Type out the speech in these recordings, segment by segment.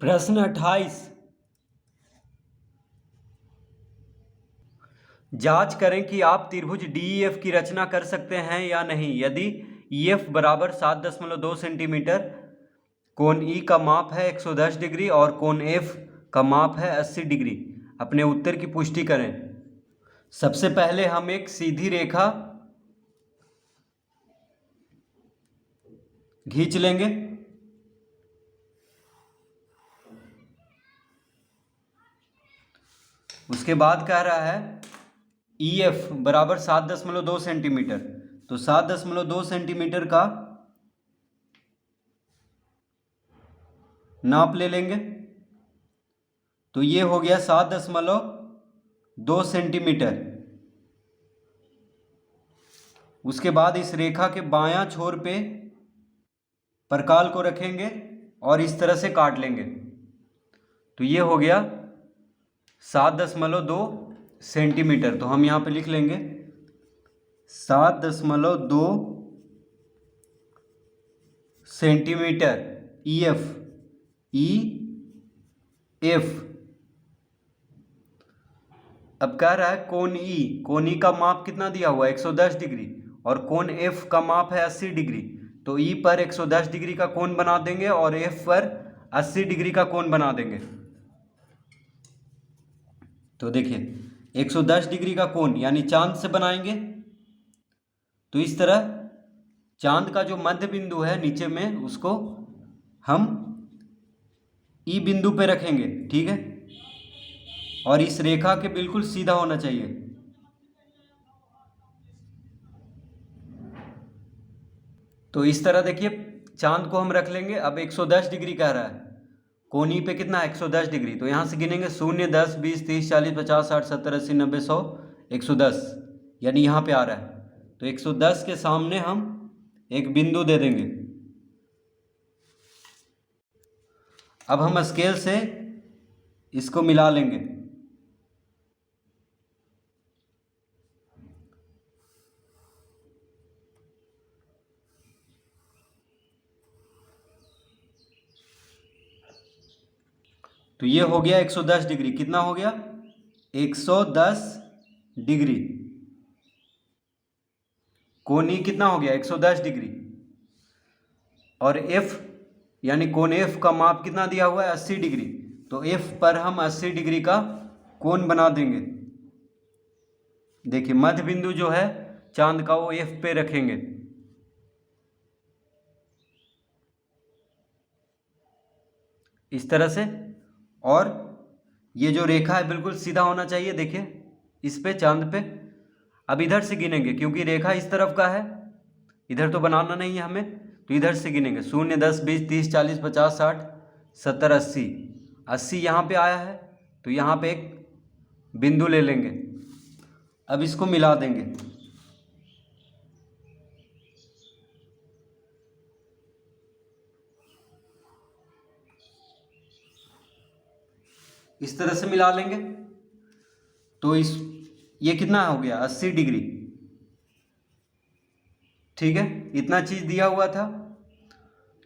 प्रश्न 28। जांच करें कि आप त्रिभुज DEF की रचना कर सकते हैं या नहीं। यदि EF बराबर 7.2 सेंटीमीटर, कोण E का माप है 110 डिग्री और कोण F का माप है 80 डिग्री, अपने उत्तर की पुष्टि करें। सबसे पहले हम एक सीधी रेखा खींच लेंगे। उसके बाद कह रहा है EF बराबर 7.2 सेंटीमीटर, तो 7.2 सेंटीमीटर का नाप ले लेंगे। तो ये हो गया 7.2 सेंटीमीटर। उसके बाद इस रेखा के बायां छोर पे परकाल को रखेंगे और इस तरह से काट लेंगे। तो ये हो गया 7.2 सेंटीमीटर। तो हम यहाँ पे लिख लेंगे 7.2 सेंटीमीटर EF। अब कह रहा है कोण E का माप कितना दिया हुआ है 110 डिग्री और कोण F का माप है 80 डिग्री। तो E पर 110 डिग्री का कोण बना देंगे और F पर 80 डिग्री का कोण बना देंगे। तो देखिए 110 डिग्री का कोण यानी चांद से बनाएंगे। तो इस तरह चांद का जो मध्य बिंदु है नीचे में उसको हम E बिंदु पे रखेंगे, ठीक है। और इस रेखा के बिल्कुल सीधा होना चाहिए। तो इस तरह देखिए चांद को हम रख लेंगे। अब 110 डिग्री कह रहा है, कोण E पे कितना है 110 डिग्री। तो यहाँ से गिनेंगे 0, 10, 20, 30, 40, 50, 60, 70, 80, 90, 100, 110, यानी यहाँ पे आ रहा है। तो 110 के सामने हम एक बिंदु दे देंगे। अब हम स्केल से इसको मिला लेंगे। तो ये हो गया 110 डिग्री। कितना हो गया 110 डिग्री। कोण E कितना हो गया 110 डिग्री और F यानी कोण F का माप कितना दिया हुआ है 80 डिग्री। तो F पर हम 80 डिग्री का कोण बना देंगे। देखिए मध्य बिंदु जो है चांद का वो F पे रखेंगे। इस तरह से। और ये जो रेखा है बिल्कुल सीधा होना चाहिए, देखिए इस पे चांद पे। अब इधर से गिनेंगे क्योंकि रेखा इस तरफ का है, इधर तो बनाना नहीं है हमें। तो इधर से गिनेंगे 0, 10, 20, 30, 40, 50, 60, 70, 80। 80 यहाँ पे आया है तो यहाँ पे एक बिंदु ले लेंगे। अब इसको मिला देंगे। इस तरह से मिला लेंगे। तो ये कितना हो गया 80 डिग्री, ठीक है। इतना चीज दिया हुआ था।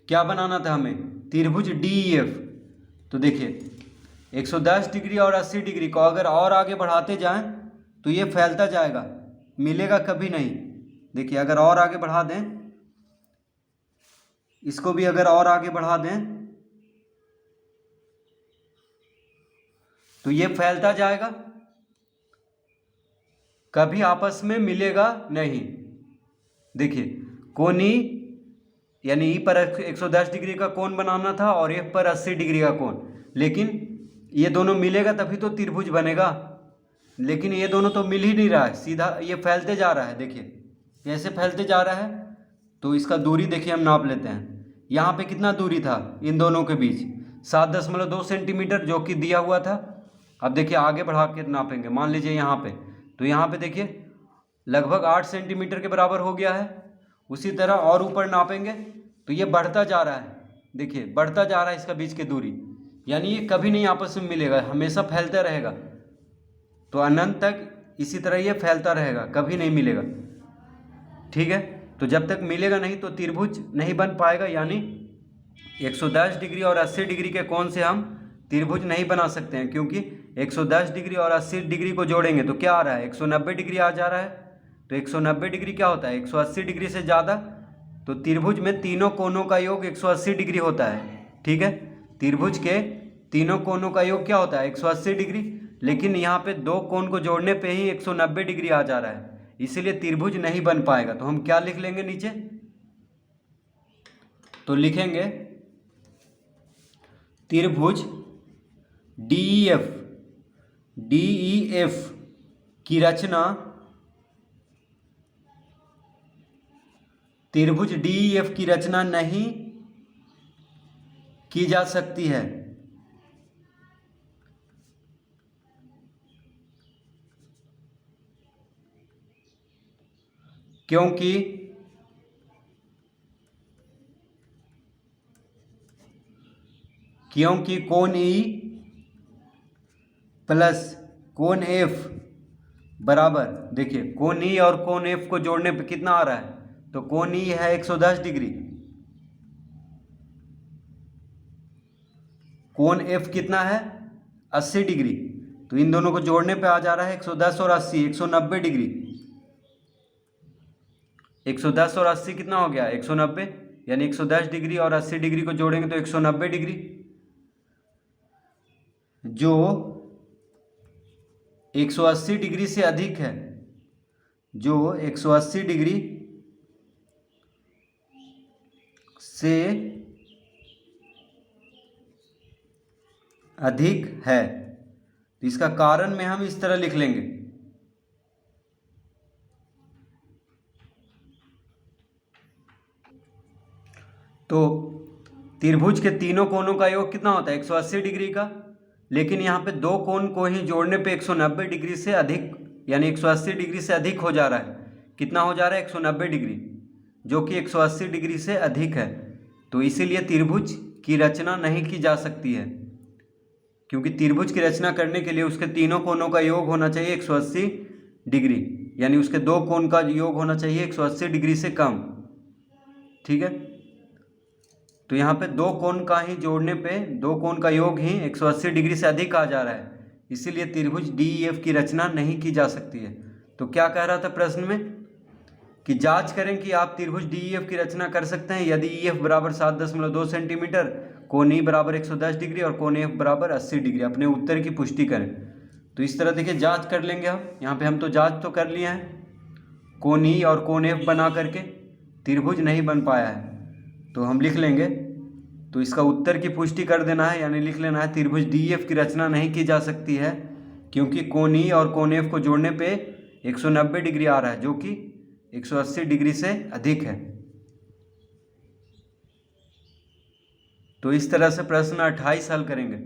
क्या बनाना था हमें त्रिभुज DEF। तो देखिए 110 डिग्री और 80 डिग्री को अगर और आगे बढ़ाते जाएं तो ये फैलता जाएगा, मिलेगा कभी नहीं। देखिए अगर और आगे बढ़ा दें, इसको भी अगर और आगे बढ़ा दें तो ये फैलता जाएगा, कभी आपस में मिलेगा नहीं। देखिए कोण E यानी E पर 110 डिग्री का कोण बनाना था और F पर 80 डिग्री का कोण, लेकिन ये दोनों मिलेगा तभी तो त्रिभुज बनेगा। लेकिन ये दोनों तो मिल ही नहीं रहा है, सीधा ये फैलते जा रहा है। देखिए कैसे फैलते जा रहा है। तो इसका दूरी देखिए हम नाप लेते हैं। यहाँ पे कितना दूरी था इन दोनों के बीच 7.2 सेंटीमीटर जो कि दिया हुआ था। अब देखिए आगे बढ़ा के नापेंगे। मान लीजिए यहाँ पे, तो यहाँ पे देखिए लगभग 8 सेंटीमीटर के बराबर हो गया है। उसी तरह और ऊपर नापेंगे तो ये बढ़ता जा रहा है। देखिए बढ़ता जा रहा है इसका बीच की दूरी, यानी ये कभी नहीं आपस में मिलेगा, हमेशा फैलता रहेगा। तो अनंत तक इसी तरह ये फैलता रहेगा, कभी नहीं मिलेगा, ठीक है। तो जब तक मिलेगा नहीं तो त्रिभुज नहीं बन पाएगा, यानी 110 डिग्री और 80 डिग्री के कोण से हम त्रिभुज नहीं बना सकते हैं, क्योंकि 110 डिग्री और 80 डिग्री को जोड़ेंगे तो क्या आ रहा है, 190 डिग्री आ जा रहा है। तो 190 डिग्री क्या होता है, 180 डिग्री से ज़्यादा। तो त्रिभुज में तीनों कोणों का योग 180 डिग्री होता है। ठीक है, त्रिभुज के तीनों कोणों का योग क्या होता है, 180 डिग्री। लेकिन यहाँ पे दो कोण को जोड़ने पे ही 190 डिग्री आ जा रहा है, इसीलिए त्रिभुज नहीं बन पाएगा। तो हम क्या लिख लेंगे नीचे, तो लिखेंगे त्रिभुज DEF की रचना, त्रिभुज DEF की रचना नहीं की जा सकती है, क्योंकि कोण E प्लस कोण F बराबर, देखिए कोण E और कोण F को जोड़ने पे कितना आ रहा है, तो कोण E है 110 डिग्री, कोण F कितना है 80 डिग्री। तो इन दोनों को जोड़ने पे आ जा रहा है 110 और 80 190 डिग्री। 110 और 80 कितना हो गया 190, यानी 110 डिग्री और 80 डिग्री को जोड़ेंगे तो 190 डिग्री, जो 180 डिग्री से अधिक है, जो 180 डिग्री से अधिक है। तो इसका कारण में हम इस तरह लिख लेंगे, तो त्रिभुज के तीनों कोणों का योग कितना होता है 180 डिग्री का, लेकिन यहाँ पे दो कोण को ही जोड़ने पे 190 डिग्री से अधिक, यानी 180 डिग्री से अधिक हो जा रहा है। कितना हो जा रहा है 190 डिग्री, जो कि 180 डिग्री से अधिक है। तो इसीलिए त्रिभुज की रचना नहीं की जा सकती है, क्योंकि त्रिभुज की रचना करने के लिए उसके तीनों कोणों का योग होना चाहिए 180 डिग्री, यानी उसके दो कोण का योग होना चाहिए 180 डिग्री से कम। ठीक है, तो यहाँ पे दो कोण का ही जोड़ने पे दो कोण का योग ही 180 डिग्री से अधिक आ जा रहा है, इसीलिए त्रिभुज DEF की रचना नहीं की जा सकती है। तो क्या कह रहा था प्रश्न में कि जांच करें कि आप त्रिभुज DEF की रचना कर सकते हैं यदि EF बराबर 7.2 सेंटीमीटर, कोण E बराबर 110 डिग्री और कोण F बराबर 80 डिग्री। अपने उत्तर की पुष्टि करें। तो इस तरह देखिए जांच कर लेंगे हम। यहाँ पे हम तो जांच तो कर लिए हैं, कोण E और कोण F बना करके त्रिभुज नहीं बन पाया है, तो हम लिख लेंगे। तो इसका उत्तर की पुष्टि कर देना है, यानी लिख लेना है त्रिभुज DEF की रचना नहीं की जा सकती है, क्योंकि कोण E और कोण F को जोड़ने पे 190 डिग्री आ रहा है, जो कि 180 डिग्री से अधिक है। तो इस तरह से प्रश्न 28 हल करेंगे।